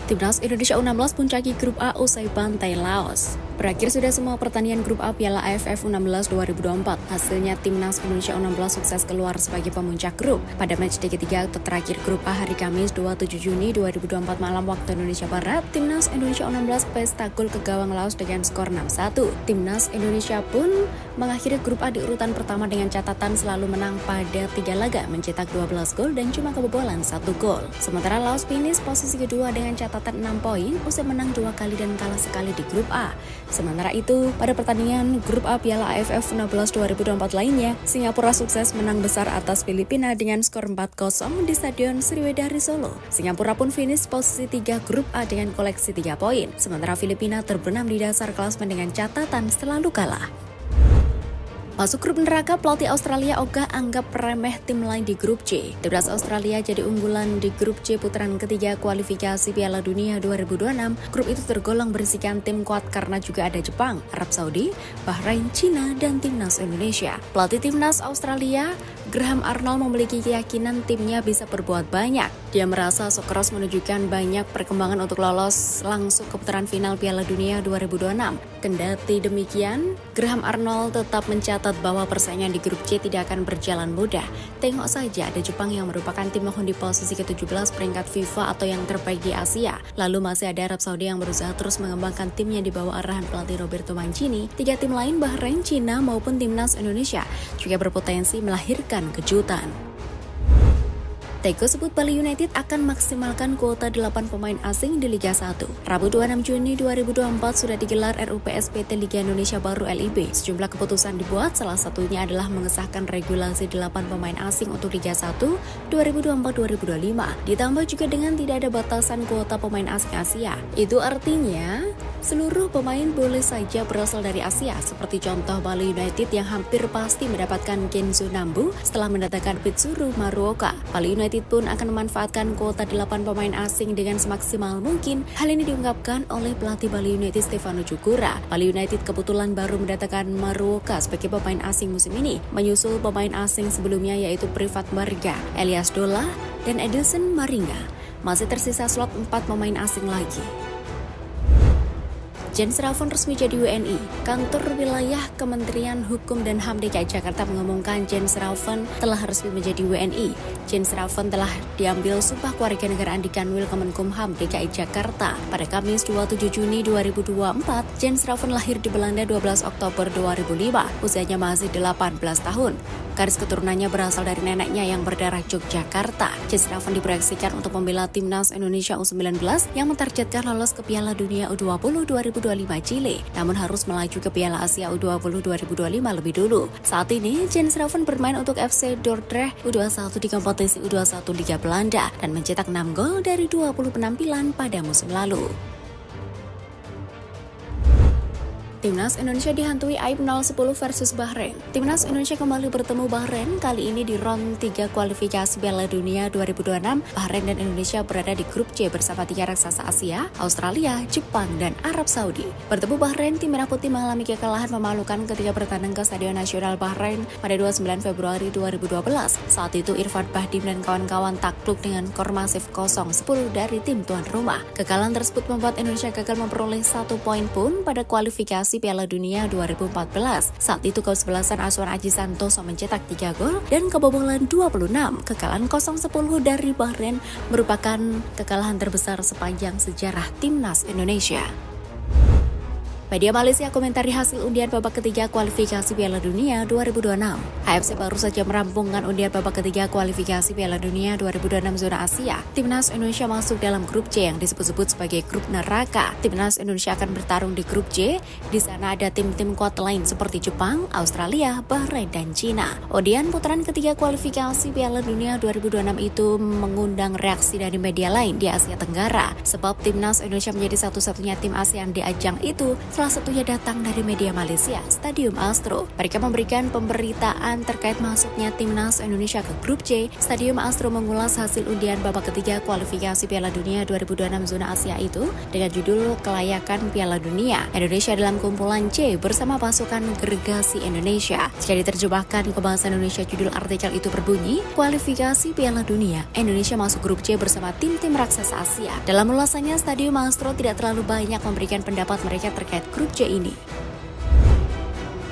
Timnas Indonesia U16 puncaki grup A usai bantai Laos. Berakhir sudah semua pertandingan grup A Piala AFF U16 2024. Hasilnya Timnas Indonesia U16 sukses keluar sebagai pemuncak grup. Pada match ketiga atau terakhir grup A hari Kamis 27 Juni 2024 malam waktu Indonesia Barat, Timnas Indonesia U16 pesta gol ke gawang Laos dengan skor 6-1. Timnas Indonesia pun mengakhiri grup A di urutan pertama dengan catatan selalu menang pada 3 laga, mencetak 12 gol dan cuma kebobolan 1 gol. Sementara Laos finish posisi kedua dengan catatan 6 poin, usai menang 2 kali dan kalah sekali di grup A. Sementara itu, pada pertandingan grup A Piala AFF U16 2024 lainnya, Singapura sukses menang besar atas Filipina dengan skor 4-0 di Stadion Sriwedari Solo. Singapura pun finish posisi 3 grup A dengan koleksi 3 poin, sementara Filipina terbenam di dasar klasmen dengan catatan selalu kalah. Masuk grup neraka, pelatih Australia Ogah anggap remeh tim lain di grup C. Timnas Australia jadi unggulan di grup C putaran ketiga kualifikasi Piala Dunia 2026. Grup itu tergolong berisikan tim kuat karena juga ada Jepang, Arab Saudi, Bahrain, Cina, dan Timnas Indonesia. Pelatih Timnas Australia, Graham Arnold, memiliki keyakinan timnya bisa berbuat banyak. Dia merasa Socceroos menunjukkan banyak perkembangan untuk lolos langsung ke putaran final Piala Dunia 2026. Kendati demikian, Graham Arnold tetap mencatat bahwa persaingan di grup C tidak akan berjalan mudah. Tengok saja, ada Jepang yang merupakan tim menghuni posisi ke-17 peringkat FIFA atau yang terbaik di Asia. Lalu masih ada Arab Saudi yang berusaha terus mengembangkan timnya di bawah arahan pelatih Roberto Mancini. 3 tim lain, Bahrain, Cina maupun Timnas Indonesia, juga berpotensi melahirkan kejutan. Teko sebut Bali United akan maksimalkan kuota 8 pemain asing di Liga 1. Rabu 26 Juni 2024 sudah digelar RUPSPT Liga Indonesia Baru LIB. Sejumlah keputusan dibuat, salah satunya adalah mengesahkan regulasi 8 pemain asing untuk Liga 1 2024-2025. Ditambah juga dengan tidak ada batasan kuota pemain asing Asia. Itu artinya seluruh pemain boleh saja berasal dari Asia, seperti contoh Bali United yang hampir pasti mendapatkan Kenzo Nambu setelah mendatangkan Pitsuru Maruoka. Bali United pun akan memanfaatkan kuota 8 pemain asing dengan semaksimal mungkin. Hal ini diungkapkan oleh pelatih Bali United Stefano Cukura. Bali United kebetulan baru mendatangkan Maruoka sebagai pemain asing musim ini, menyusul pemain asing sebelumnya yaitu Privat Marga, Elias Dola, dan Edison Maringa. Masih tersisa slot 4 pemain asing lagi. Jens Raven resmi jadi WNI. Kantor Wilayah Kementerian Hukum dan HAM DKI Jakarta mengumumkan Jens Raven telah resmi menjadi WNI. Jens Raven telah diambil sumpah kewarganegaraan di Kanwil Kemenkumham DKI Jakarta pada Kamis 27 Juni 2024. Jens Raven lahir di Belanda 12 Oktober 2005. Usianya masih 18 tahun. Garis keturunannya berasal dari neneknya yang berdarah Yogyakarta. Jens Raven diproyeksikan untuk membela Timnas Indonesia U19 yang mentargetkan lolos ke Piala Dunia U20 2025 Chile, namun harus melaju ke Piala Asia U20 2025 lebih dulu. Saat ini, Jens Raven bermain untuk FC Dordrecht U21 di kompetisi U21 Liga Belanda dan mencetak 6 gol dari 20 penampilan pada musim lalu. Timnas Indonesia dihantui aib 0-10 versus Bahrain. Timnas Indonesia kembali bertemu Bahrain, kali ini di round 3 kualifikasi Piala Dunia 2026. Bahrain dan Indonesia berada di grup C bersama 3 raksasa Asia, Australia, Jepang, dan Arab Saudi. Bertemu Bahrain, tim Merah Putih mengalami kekalahan memalukan ketika bertanding ke Stadion Nasional Bahrain pada 29 Februari 2012. Saat itu Irfan Bahdim dan kawan-kawan takluk dengan skor masif 0-10 dari tim tuan rumah. Kekalahan tersebut membuat Indonesia gagal memperoleh 1 poin pun pada kualifikasi Piala Dunia 2014. Saat itu kesebelasan Aswan Aji Santoso mencetak 3 gol dan kebobolan 26. Kekalahan 0-10 dari Bahrain merupakan kekalahan terbesar sepanjang sejarah Timnas Indonesia. Media Malaysia komentari hasil undian babak ketiga kualifikasi Piala Dunia 2026. AFC baru saja merampungkan undian babak ketiga kualifikasi Piala Dunia 2026 zona Asia. Timnas Indonesia masuk dalam grup C yang disebut-sebut sebagai grup neraka. Timnas Indonesia akan bertarung di grup C. Di sana ada tim-tim kuat lain seperti Jepang, Australia, Bahrain, dan Cina. Undian putaran ketiga kualifikasi Piala Dunia 2026 itu mengundang reaksi dari media lain di Asia Tenggara. Sebab Timnas Indonesia menjadi satu-satunya tim ASEAN di ajang itu salah satunya datang dari media Malaysia, Stadium Astro. Mereka memberikan pemberitaan terkait masuknya timnas Indonesia ke grup C. Stadium Astro mengulas hasil undian babak ketiga kualifikasi Piala Dunia 2026 zona Asia itu dengan judul Kelayakan Piala Dunia. Indonesia dalam kumpulan C bersama pasukan Gergasi Indonesia. Jika diterjemahkan ke bahasa Indonesia, judul artikel itu berbunyi, Kualifikasi Piala Dunia, Indonesia masuk grup C bersama tim-tim raksasa Asia. Dalam ulasannya, Stadium Astro tidak terlalu banyak memberikan pendapat mereka terkait grup C ini.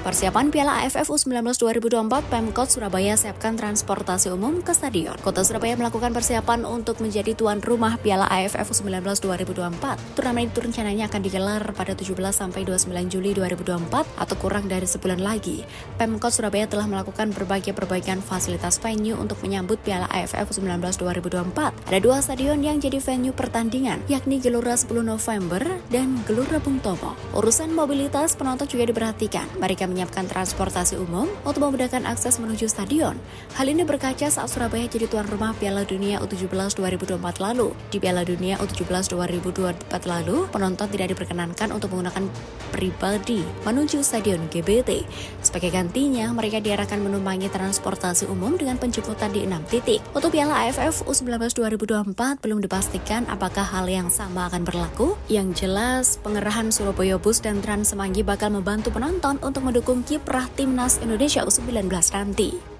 Persiapan Piala AFF U19 2024, Pemkot Surabaya siapkan transportasi umum ke stadion. Kota Surabaya melakukan persiapan untuk menjadi tuan rumah Piala AFF U19 2024. Turnamen itu rencananya akan digelar pada 17 sampai 29 Juli 2024 atau kurang dari sebulan lagi. Pemkot Surabaya telah melakukan berbagai perbaikan fasilitas venue untuk menyambut Piala AFF U19 2024. Ada dua stadion yang jadi venue pertandingan, yakni Gelora 10 November dan Gelora Bung Tomo. Urusan mobilitas penonton juga diperhatikan. Mereka menyiapkan transportasi umum untuk memudahkan akses menuju stadion. Hal ini berkaca saat Surabaya jadi tuan rumah Piala Dunia U17 2024 lalu. Di Piala Dunia U17 2024 lalu, penonton tidak diperkenankan untuk menggunakan pribadi menuju stadion GBT. Sebagai gantinya, mereka diarahkan menumpangi transportasi umum dengan penjemputan di 6 titik. Untuk Piala AFF U19 2024 belum dipastikan apakah hal yang sama akan berlaku. Yang jelas, pengerahan Surabaya Bus dan Trans Semanggi bakal membantu penonton untuk mendukung kiprah timnas Indonesia U19 nanti.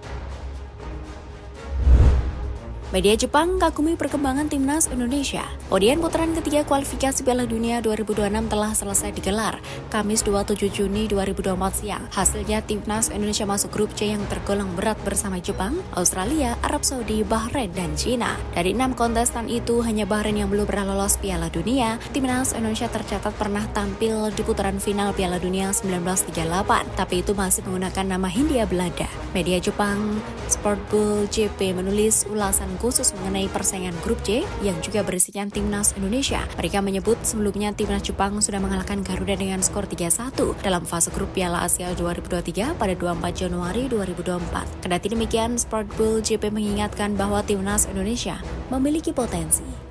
Media Jepang kagumi perkembangan timnas Indonesia. Undian putaran ketiga kualifikasi Piala Dunia 2026 telah selesai digelar Kamis 27 Juni 2024 siang. Hasilnya timnas Indonesia masuk grup C yang tergolong berat bersama Jepang, Australia, Arab Saudi, Bahrain, dan Cina. Dari 6 kontestan itu, hanya Bahrain yang belum pernah lolos Piala Dunia. Timnas Indonesia tercatat pernah tampil di putaran final Piala Dunia 1938, tapi itu masih menggunakan nama Hindia Belanda. Media Jepang Sportbull JP menulis ulasan khusus mengenai persaingan grup C yang juga berisikan timnas Indonesia. Mereka menyebut sebelumnya timnas Jepang sudah mengalahkan Garuda dengan skor 3-1 dalam fase grup Piala Asia 2023 pada 24 Januari 2024. Kendati demikian, Sportbull JP mengingatkan bahwa timnas Indonesia memiliki potensi.